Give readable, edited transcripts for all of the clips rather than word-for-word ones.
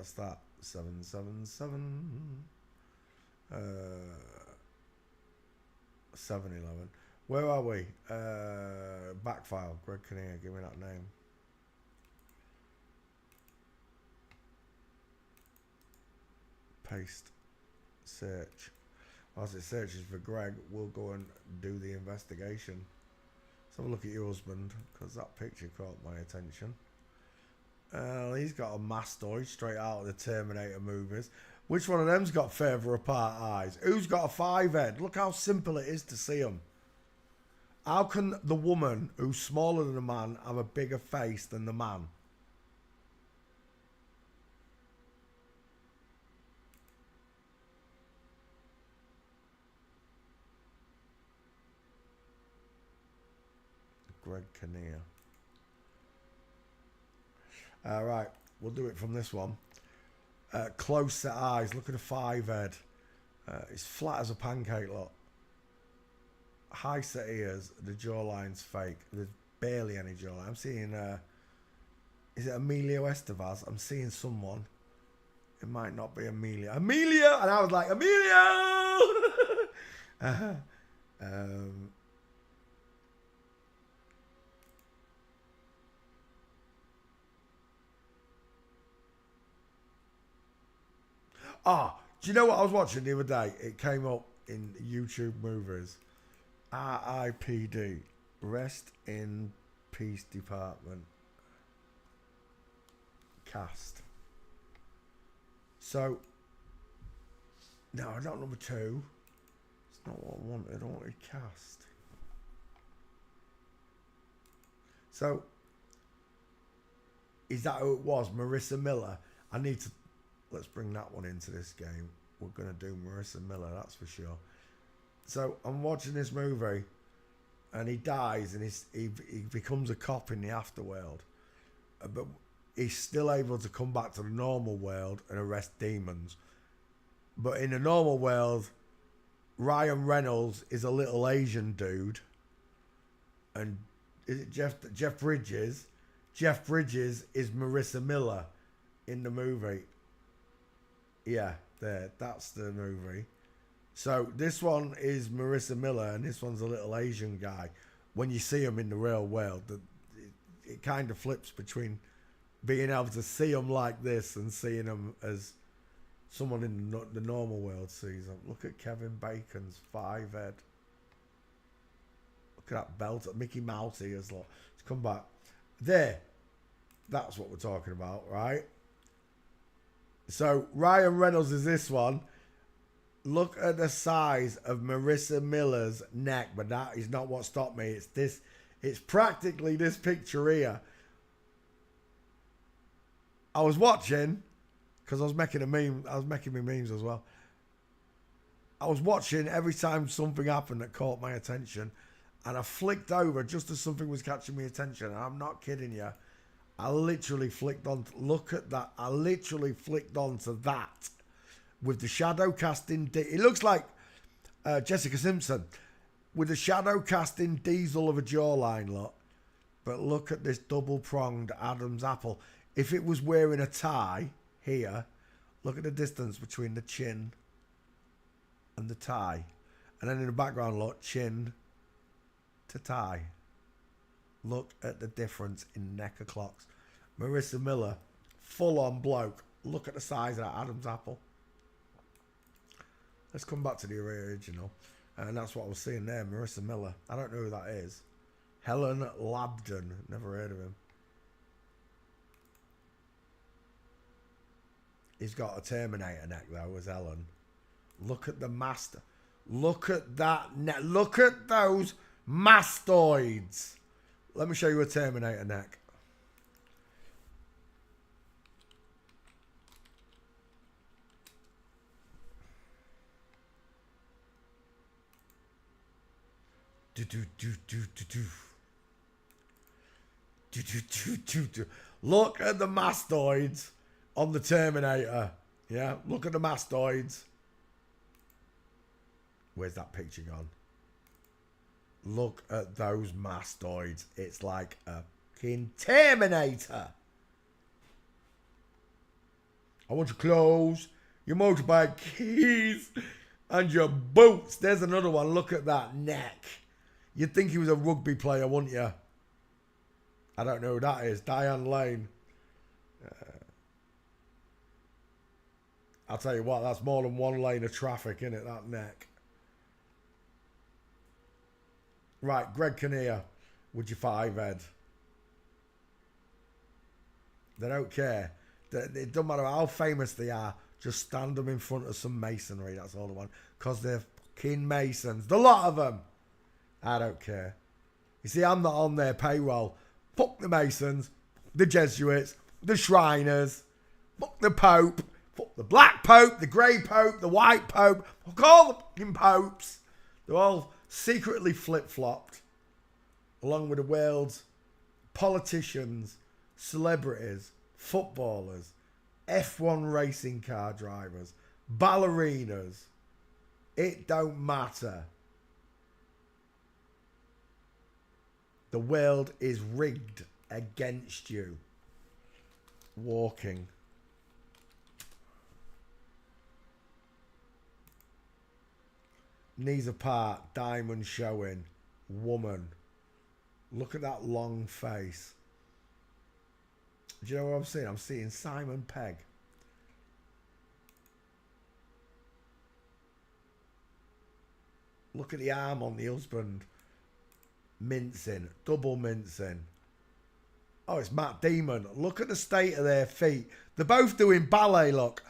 What's that? 777. 711. Where are we? Back file. Greg Kinnear. Give me that name. Paste. Search. As it searches for Greg, we'll go and do the investigation. Let's have a look at your husband, because that picture caught my attention. He's got a mastoid straight out of the Terminator movies. Which one of them's got further apart eyes? Who's got a 5 head? Look how simple it is to see them. How can the woman who's smaller than the man have a bigger face than the man? Greg Kinnear. Right, we'll do it from this one. Close set eyes. Look at the 5 head. It's flat as a pancake, look. High set ears. The jawline's fake. There's barely any jawline. I'm seeing, is it Emilio Estevez? I'm seeing someone. It might not be Amelia. Amelia! And I was like, Amelia! Do you know what I was watching the other day? It came up in YouTube movies. RIPD. Rest in Peace Department. Cast. So, no, I don't number 2. It's not what I wanted. I wanted cast. So, is that who it was? Marissa Miller? I need to... Let's bring that one into this game. We're going to do Marissa Miller, that's for sure. So I'm watching this movie and he dies and he becomes a cop in the afterworld. But he's still able to come back to the normal world and arrest demons. But in the normal world, Ryan Reynolds is a little Asian dude. And is it Jeff Bridges? Jeff Bridges is Marissa Miller in the movie. Yeah, there. That's the movie. So this one is Marissa Miller, and this one's a little Asian guy. When you see him in the real world, it kind of flips between being able to see him like this and seeing him as someone in the normal world sees him. Look at Kevin Bacon's 5 head. Look at that belt. Mickey Mouse ears. Let's come back. There. That's what we're talking about, right? So Ryan Reynolds is this one. Look at the size of Marissa Miller's neck, but that is not what stopped me. It's this. It's practically this picture here. I was watching because I was making a meme. I was making me memes as well. I was watching every time something happened that caught my attention, and I flicked over just as something was catching my attention. And I'm not kidding you. I literally flicked on. Look at that. I literally flicked onto that with the shadow casting. It looks like Jessica Simpson with the shadow casting diesel of a jawline. Look, but look at this double pronged Adam's apple. If it was wearing a tie here, look at the distance between the chin and the tie, and then in the background, look, chin to tie. Look at the difference in neck of clocks. Marissa Miller, full-on bloke. Look at the size of that Adam's apple. Let's come back to the original. And that's what I was seeing there, Marissa Miller. I don't know who that is. Helen Labdon. Never heard of him. He's got a Terminator neck, though, as Ellen. Look at the master. Look at that neck. Look at those mastoids. Let me show you a Terminator neck. Look at the mastoids on the Terminator. Yeah, look at the mastoids. Where's that picture gone? Look at those mastoids. It's like a fucking Terminator. I want your clothes, your motorbike keys, and your boots. There's another one. Look at that neck. You'd think he was a rugby player, wouldn't you? I don't know who that is. Diane Lane. I'll tell you what, that's more than one lane of traffic, isn't it, that neck? Right, Greg Kinnear, would you 5-head? They don't care. It doesn't matter how famous they are. Just stand them in front of some masonry. That's all they want. Because they're fucking masons. The lot of them. I don't care. You see, I'm not on their payroll. Fuck the masons, the Jesuits, the Shriners. Fuck the Pope. Fuck the black Pope, the grey Pope, the white Pope. Fuck all the fucking popes. They're all secretly flip-flopped. Along with the world's politicians, celebrities, footballers, F1 racing car drivers, ballerinas. It don't matter. The world is rigged against you. Walking. Knees apart, diamond showing, woman. Look at that long face. Do you know what I'm seeing? I'm seeing Simon Pegg. Look at the arm on the husband. Mincing, double mincing. Oh, it's Matt Damon. Look at the state of their feet. They're both doing ballet, look.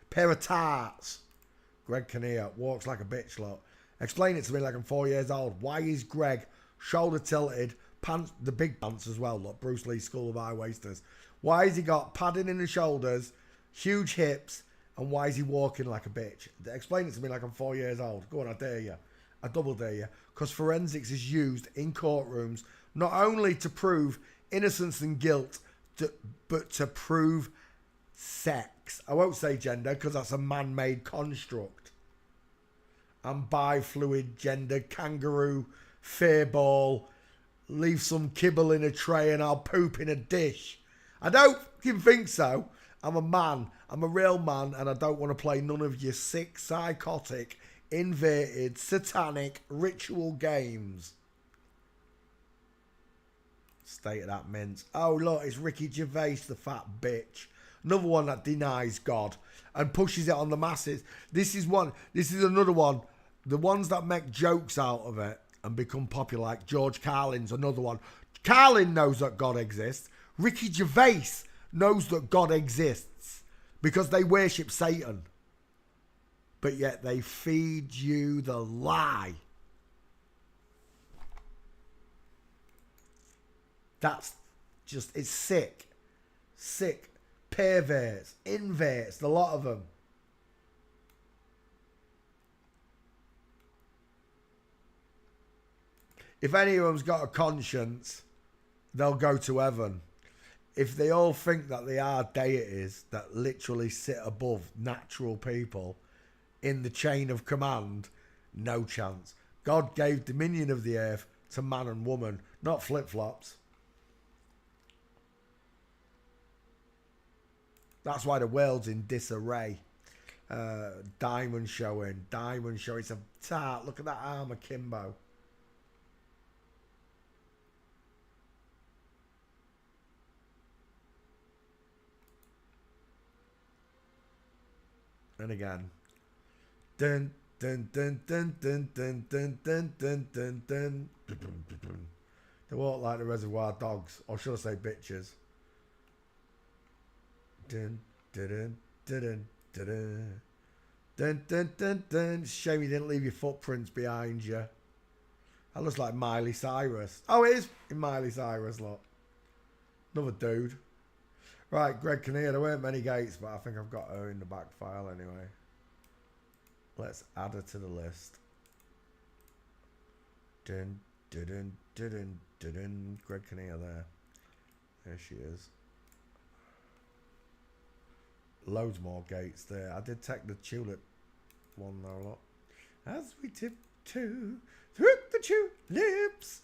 Pair of tarts. Greg Kinnear walks like a bitch, look. Explain it to me like I'm 4 years old. Why is Greg shoulder tilted, pants, the big pants as well, look, Bruce Lee School of High Waisters. Why has he got padding in the shoulders, huge hips, and why is he walking like a bitch? Explain it to me like I'm 4 years old. Go on, I dare you. I double dare you. Because forensics is used in courtrooms not only to prove innocence and guilt, but to prove sex. I won't say gender because that's a man-made construct. And bi-fluid gender, kangaroo, fair ball, leave some kibble in a tray and I'll poop in a dish. I don't fucking think so. I'm a man. I'm a real man and I don't want to play none of your sick, psychotic, inverted, satanic, ritual games. State of that mince. Oh, look, it's Ricky Gervais, the fat bitch. Another one that denies God and pushes it on the masses. This is another one. The ones that make jokes out of it and become popular, like George Carlin's another one. Carlin knows that God exists. Ricky Gervais knows that God exists because they worship Satan. But yet they feed you the lie. That's just, it's sick. Sick. Perverts, inverts, the lot of them. If any of them's got a conscience, they'll go to heaven. If they all think that they are deities that literally sit above natural people in the chain of command, no chance. God gave dominion of the earth to man and woman, not flip-flops. That's why the world's in disarray. Diamond showing. It's a tart. Look at that arm akimbo. And again. Dun dun dun dun dun dun dun dun dun dun dun. They walk like the Reservoir Dogs, or should I say bitches. Dun dun dun dun dun dun dun dun dun. Shame you didn't leave your footprints behind you. That looks like Miley Cyrus. Oh, it is in Miley Cyrus, look. Another dude. Right, Greg Kinnear. There weren't many gates, but I think I've got her in the back file anyway. Let's add her to the list. Dun dun dun dun dun dun. Greg Kinnear there. There she is. Loads more gates there. I did take the tulip one though, look. As we tiptoe through the tulips,